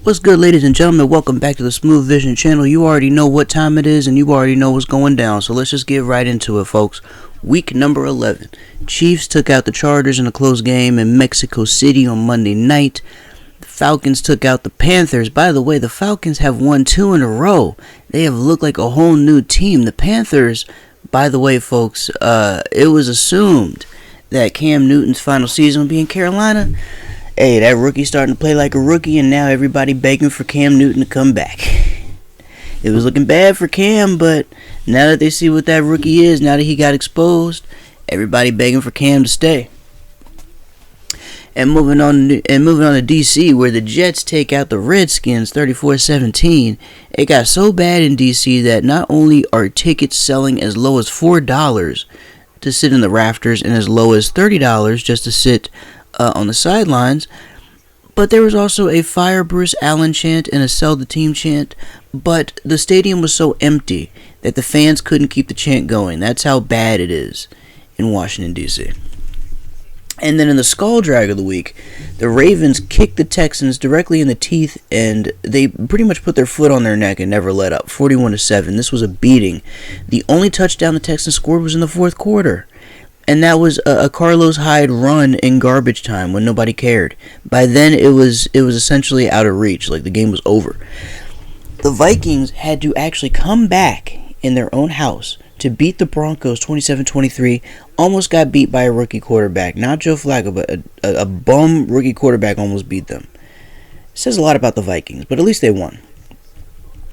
What's good, ladies and gentlemen? Welcome back to the Smooth Vision channel. You already know what time it is and you already know what's going down. So let's just get right into it, folks. Week number 11. Chiefs took out the Chargers in a close game in Mexico City on Monday night. The Falcons took out the Panthers. By the way, the Falcons have won 2 in a row. They have looked like a whole new team. The Panthers, by the way, folks, it was assumed that Cam Newton's final season would be in Carolina. Hey, that rookie's starting to play like a rookie, and now everybody begging for Cam Newton to come back. It was looking bad for Cam, but now that they see what that rookie is, now that he got exposed, everybody begging for Cam to stay. And moving on to DC, where the Jets take out the Redskins 34-17. It got so bad in DC that not only are tickets selling as low as $4 to sit in the rafters and as low as $30 just to sit on the sidelines, but there was also a fire Bruce Allen chant and a sell the team chant, but the stadium was so empty that the fans couldn't keep the chant going. That's how bad it is in Washington, D.C. And then in the skull drag of the week, the Ravens kicked the Texans directly in the teeth, and they pretty much put their foot on their neck and never let up, 41-7. This was a beating. The only touchdown the Texans scored was in the fourth quarter. And that was a Carlos Hyde run in garbage time when nobody cared. By then, it was essentially out of reach. Like, the game was over. The Vikings had to actually come back in their own house to beat the Broncos 27-23. Almost got beat by a rookie quarterback. Not Joe Flacco, but a bum rookie quarterback almost beat them. It says a lot about the Vikings, but at least they won.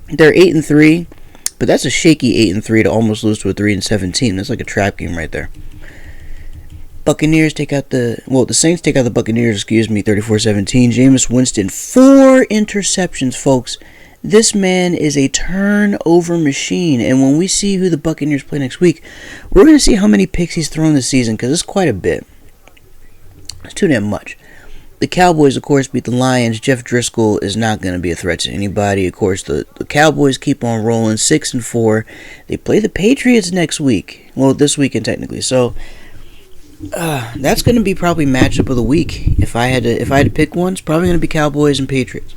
They're 8-3, but that's a shaky 8-3 to almost lose to a 3-7 team. That's like a trap game right there. Saints take out the Buccaneers, 34-17. Jameis Winston, 4 interceptions, folks. This man is a turnover machine, and when we see who the Buccaneers play next week, we're going to see how many picks he's thrown this season, because it's quite a bit. It's too damn much. The Cowboys, of course, beat the Lions. Jeff Driscoll is not going to be a threat to anybody. Of course, the Cowboys keep on rolling, 6-4. They play the Patriots next week. Well, this weekend, technically, so that's going to be probably matchup of the week. If I had to pick one, it's probably going to be Cowboys and Patriots.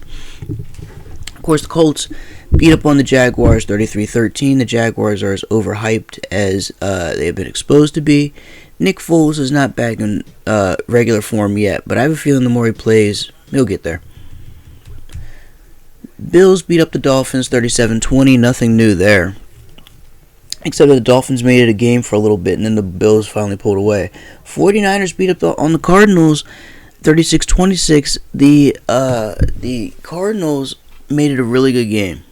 Of course, the Colts beat up on the Jaguars 33-13. The Jaguars are as overhyped as they have been exposed to be. Nick Foles is not back in regular form yet, but I have a feeling the more he plays, he'll get there. Bills beat up the Dolphins 37-20. Nothing new there, except that the Dolphins made it a game for a little bit, and then the Bills finally pulled away. 49ers beat up on the Cardinals 36-26. The Cardinals made it a really good game,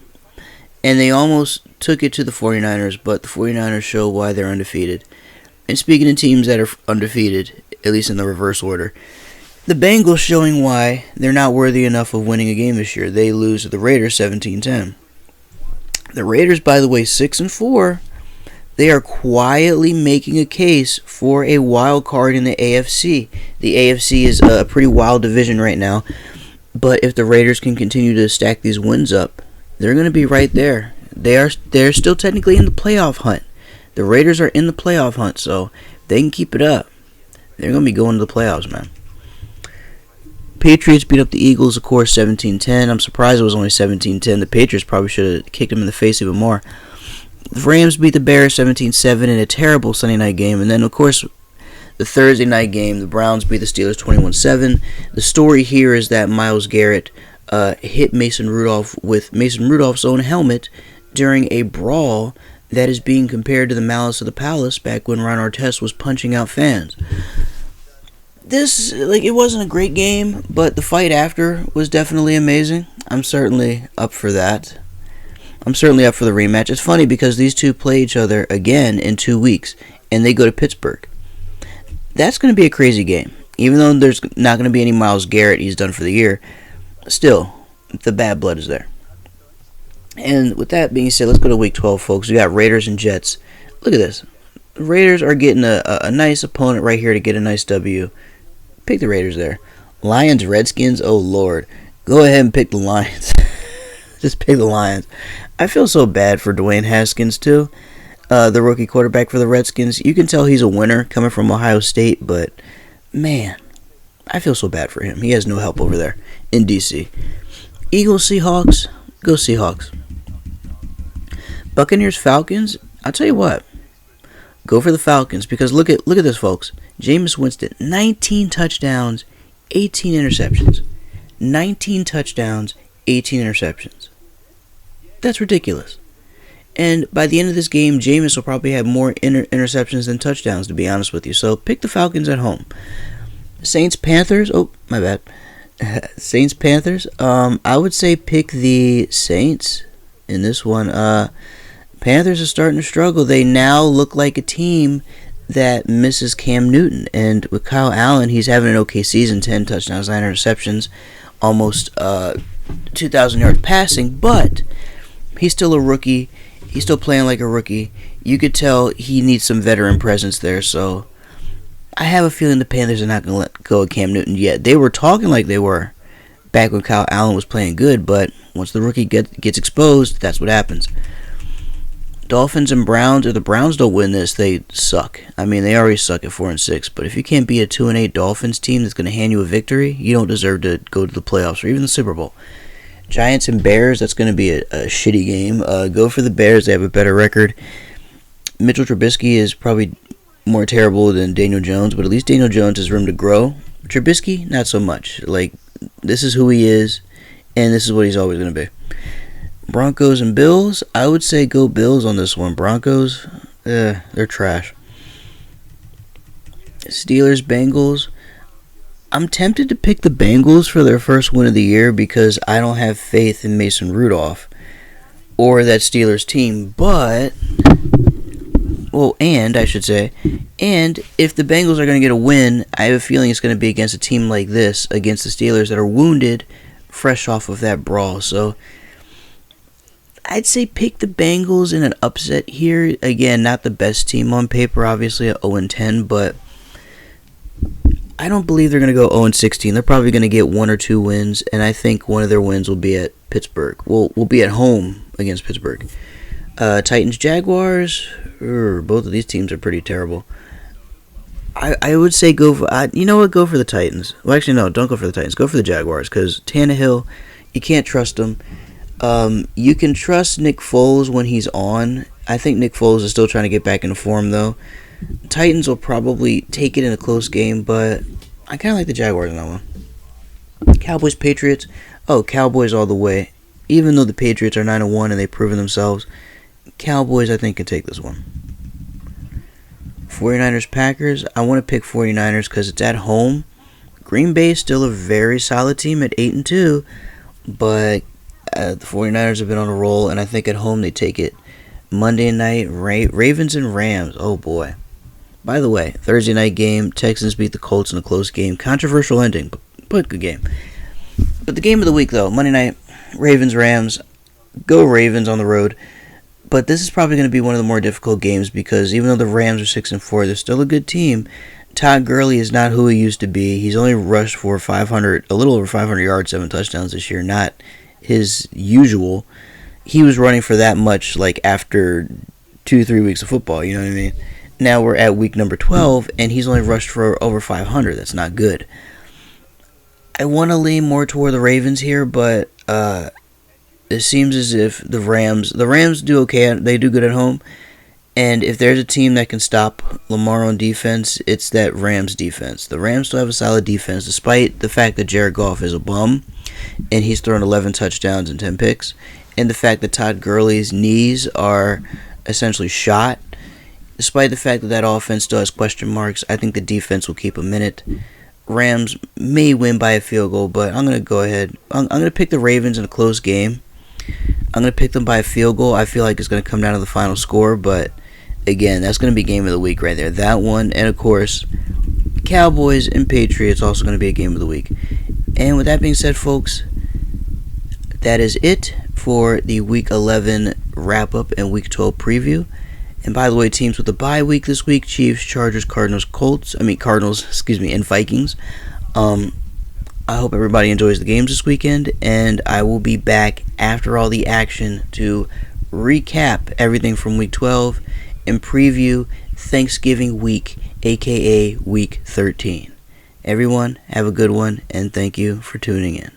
and they almost took it to the 49ers, but the 49ers show why they're undefeated. And speaking of teams that are undefeated, at least in the reverse order, the Bengals showing why they're not worthy enough of winning a game this year. They lose to the Raiders 17-10. The Raiders, by the way, 6-4. They are quietly making a case for a wild card in the AFC. The AFC is a pretty wild division right now, but if the Raiders can continue to stack these wins up, they're going to be right there. They're still technically in the playoff hunt. The Raiders are in the playoff hunt, so if they can keep it up, they're going to be going to the playoffs, man. Patriots beat up the Eagles, of course, 17-10. I'm surprised it was only 17-10. The Patriots probably should have kicked them in the face even more. The Rams beat the Bears 17-7 in a terrible Sunday night game. And then, of course, the Thursday night game, the Browns beat the Steelers 21-7. The story here is that Myles Garrett hit Mason Rudolph with Mason Rudolph's own helmet during a brawl that is being compared to the Malice of the Palace back when Ron Artest was punching out fans. It wasn't a great game, but the fight after was definitely amazing. I'm certainly up for that. I'm certainly up for the rematch. It's funny because these two play each other again in 2 weeks, and they go to Pittsburgh. That's going to be a crazy game. Even though there's not going to be any Myles Garrett, he's done for the year, still, the bad blood is there. And with that being said, let's go to Week 12, folks. We got Raiders and Jets. Look at this. The Raiders are getting a nice opponent right here to get a nice W. Pick the Raiders there. Lions, Redskins, oh Lord. Go ahead and pick the Lions. Just pick the Lions. I feel so bad for Dwayne Haskins, too. The rookie quarterback for the Redskins. You can tell he's a winner coming from Ohio State, but man, I feel so bad for him. He has no help over there in D.C. Eagles, Seahawks, go Seahawks. Buccaneers, Falcons, I'll tell you what. Go for the Falcons because look at this, folks. Jameis Winston, 19 touchdowns, 18 interceptions. 19 touchdowns, 18 interceptions. That's ridiculous. And by the end of this game, Jameis will probably have more interceptions than touchdowns, to be honest with you. So pick the Falcons at home. Saints, Panthers. Oh, my bad. Saints, Panthers. I would say pick the Saints in this one. Panthers are starting to struggle. They now look like a team that misses Cam Newton. And with Kyle Allen, he's having an okay season. 10 touchdowns, 9 interceptions. Almost 2,000 yards passing. But he's still a rookie. He's still playing like a rookie. You could tell he needs some veteran presence there. So I have a feeling the Panthers are not going to let go of Cam Newton yet. They were talking like they were back when Kyle Allen was playing good. But once the rookie gets exposed, that's what happens. Dolphins and Browns. If the Browns don't win this, they suck. I mean, they already suck at 4-6. But if you can't beat a 2-8 Dolphins team that's going to hand you a victory, you don't deserve to go to the playoffs or even the Super Bowl. Giants and Bears. That's going to be a shitty game. Go for the Bears. They have a better record. Mitchell Trubisky is probably more terrible than Daniel Jones, but at least Daniel Jones has room to grow. Trubisky, not so much. Like, this is who he is, and this is what he's always going to be. Broncos and Bills, I would say go Bills on this one. Broncos, they're trash. Steelers, Bengals. I'm tempted to pick the Bengals for their first win of the year because I don't have faith in Mason Rudolph or that Steelers team. But, and if the Bengals are going to get a win, I have a feeling it's going to be against a team like this, against the Steelers that are wounded, fresh off of that brawl. So I'd say pick the Bengals in an upset here. Again, not the best team on paper, obviously at 0-10, but I don't believe they're going to go 0-16. They're probably going to get 1 or 2 wins, and I think one of their wins will be at Pittsburgh. Will be at home against Pittsburgh. Titans, Jaguars. Both of these teams are pretty terrible. I would say go for the Titans. Well, actually, no, don't go for the Titans. Go for the Jaguars because Tannehill, you can't trust him. You can trust Nick Foles when he's on. I think Nick Foles is still trying to get back into form, though. Titans will probably take it in a close game, but I kind of like the Jaguars in that one. Cowboys, Patriots. Oh, Cowboys all the way. Even though the Patriots are 9-1 and they've proven themselves, Cowboys, I think, can take this one. 49ers, Packers. I want to pick 49ers because it's at home. Green Bay is still a very solid team at 8-2, but the 49ers have been on a roll, and I think at home they take it. Monday night, Ravens and Rams. Oh, boy. By the way, Thursday night game, Texans beat the Colts in a close game. Controversial ending, but good game. But the game of the week, though, Monday night, Ravens, Rams. Go Ravens on the road. But this is probably going to be one of the more difficult games because even though the Rams are 6-4, they're still a good team. Todd Gurley is not who he used to be. He's only rushed for a little over 500 yards, 7 touchdowns this year, not his usual. He was running for that much like after 2-3 weeks of football, you know what I mean? Now we're at week number 12, and he's only rushed for over 500. That's not good. I want to lean more toward the Ravens here, but it seems as if the Rams do okay. They do good at home. And if there's a team that can stop Lamar on defense, it's that Rams defense. The Rams still have a solid defense, despite the fact that Jared Goff is a bum, and he's thrown 11 touchdowns and 10 picks, and the fact that Todd Gurley's knees are essentially shot. Despite the fact that offense still has question marks, I think the defense will keep them in it. Rams may win by a field goal, but I'm going to go ahead. I'm going to pick the Ravens in a close game. I'm going to pick them by a field goal. I feel like it's going to come down to the final score, but again, that's going to be game of the week right there. That one, and of course, Cowboys and Patriots also going to be a game of the week. And with that being said, folks, that is it for the Week 11 wrap-up and Week 12 preview. And by the way, teams with a bye week this week: Chiefs, Chargers, Cardinals, and Vikings. I hope everybody enjoys the games this weekend, and I will be back after all the action to recap everything from Week 12 and preview Thanksgiving week, aka Week 13. Everyone, have a good one, and thank you for tuning in.